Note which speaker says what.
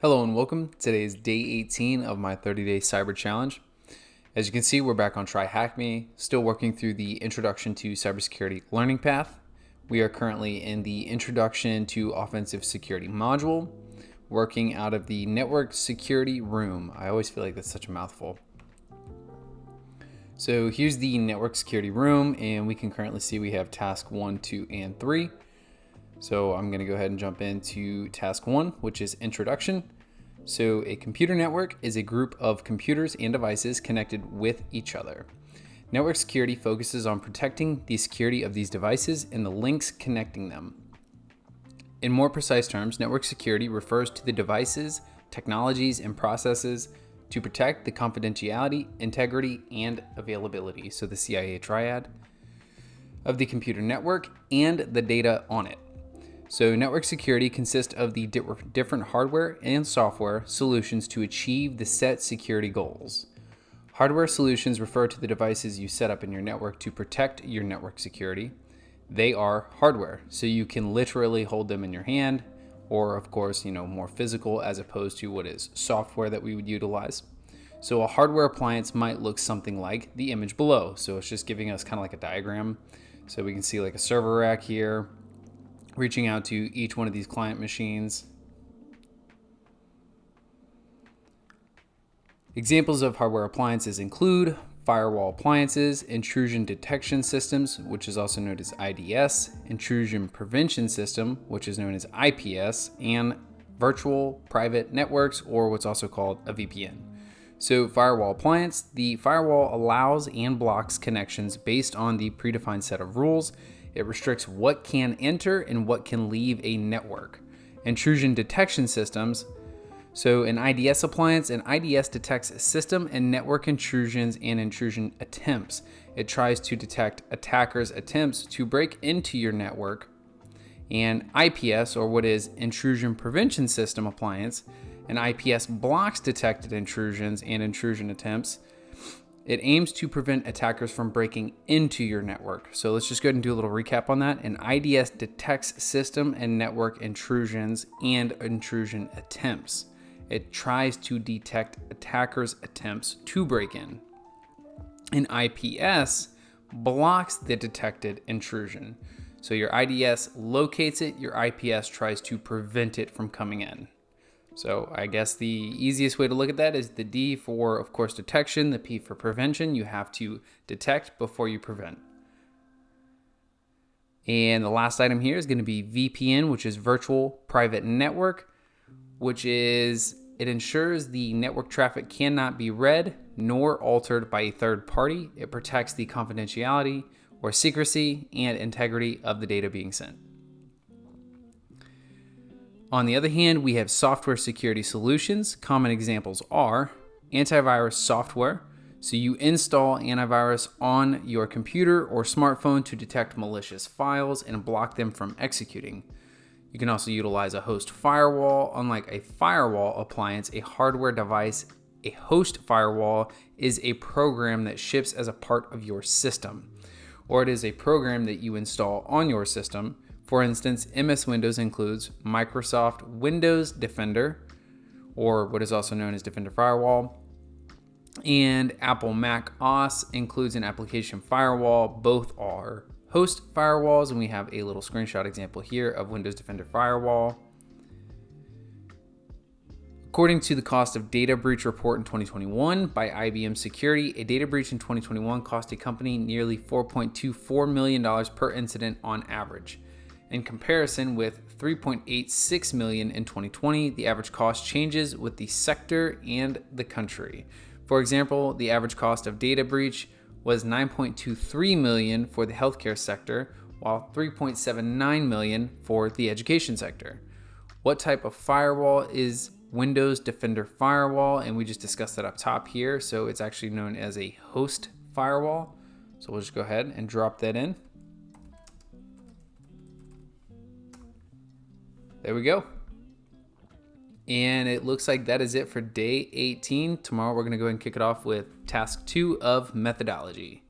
Speaker 1: Hello and welcome. Today is day 18 of my 30-day cyber challenge. As you can see, we're back on TryHackMe, still working through the Introduction to Cybersecurity learning path. We are currently in the Introduction to Offensive Security module, working out of the Network Security room. I always feel like that's such a mouthful. So here's the Network Security room, and we can currently see we have task 1, 2, and 3. So I'm going to go ahead and jump into task 1, which is introduction. So a computer network is a group of computers and devices connected with each other. Network security focuses on protecting the security of these devices and the links connecting them. In more precise terms, network security refers to the devices, technologies, and processes to protect the confidentiality, integrity, and availability, so the CIA triad, of the computer network and the data on it. So network security consists of the different hardware and software solutions to achieve the set security goals. Hardware solutions refer to the devices you set up in your network to protect your network security. They are hardware, so you can literally hold them in your hand, or of course, more physical as opposed to what is software that we would utilize. So a hardware appliance might look something like the image below. So it's just giving us kind of like a diagram. So we can see like a server rack here, reaching out to each one of these client machines. Examples of hardware appliances include firewall appliances, intrusion detection systems, which is also known as IDS, intrusion prevention system, which is known as IPS, and virtual private networks, or what's also called a VPN. So firewall appliance, the firewall allows and blocks connections based on the predefined set of rules. It restricts what can enter and what can leave a network. Intrusion detection systems. So an IDS appliance, an IDS detects system and network intrusions and intrusion attempts. It tries to detect attackers' attempts to break into your network. And IPS, or what is intrusion prevention system appliance, an IPS blocks detected intrusions and intrusion attempts. It aims to prevent attackers from breaking into your network. So let's just go ahead and do a little recap on that. An IDS detects system and network intrusions and intrusion attempts. It tries to detect attackers' attempts to break in. An IPS blocks the detected intrusion. So your IDS locates it, your IPS tries to prevent it from coming in. So I guess the easiest way to look at that is the D for, of course, detection, the P for prevention. You have to detect before you prevent. And the last item here is going to be VPN, which is virtual private network, which is, it ensures the network traffic cannot be read nor altered by a third party. It protects the confidentiality or secrecy and integrity of the data being sent. On the other hand, we have software security solutions. Common examples are antivirus software. So you install antivirus on your computer or smartphone to detect malicious files and block them from executing. You can also utilize a host firewall. Unlike a firewall appliance, a hardware device, a host firewall is a program that ships as a part of your system, or it is a program that you install on your system. For instance, MS Windows includes Microsoft Windows Defender, or what is also known as Defender Firewall, and Apple Mac OS includes an application firewall. Both are host firewalls, and we have a little screenshot example here of Windows Defender Firewall. According to the cost of data breach report in 2021 by IBM Security, a data breach in 2021 cost a company nearly $4.24 million per incident on average. In comparison with $3.86 million in 2020, the average cost changes with the sector and the country. For example, the average cost of data breach was $9.23 million for the healthcare sector, while $3.79 million for the education sector. What type of firewall is Windows Defender Firewall? And we just discussed that up top here. So it's actually known as a host firewall. So we'll just go ahead and drop that in. There we go. And it looks like that is it for day 18. Tomorrow we're going to go ahead and kick it off with task 2 of methodology.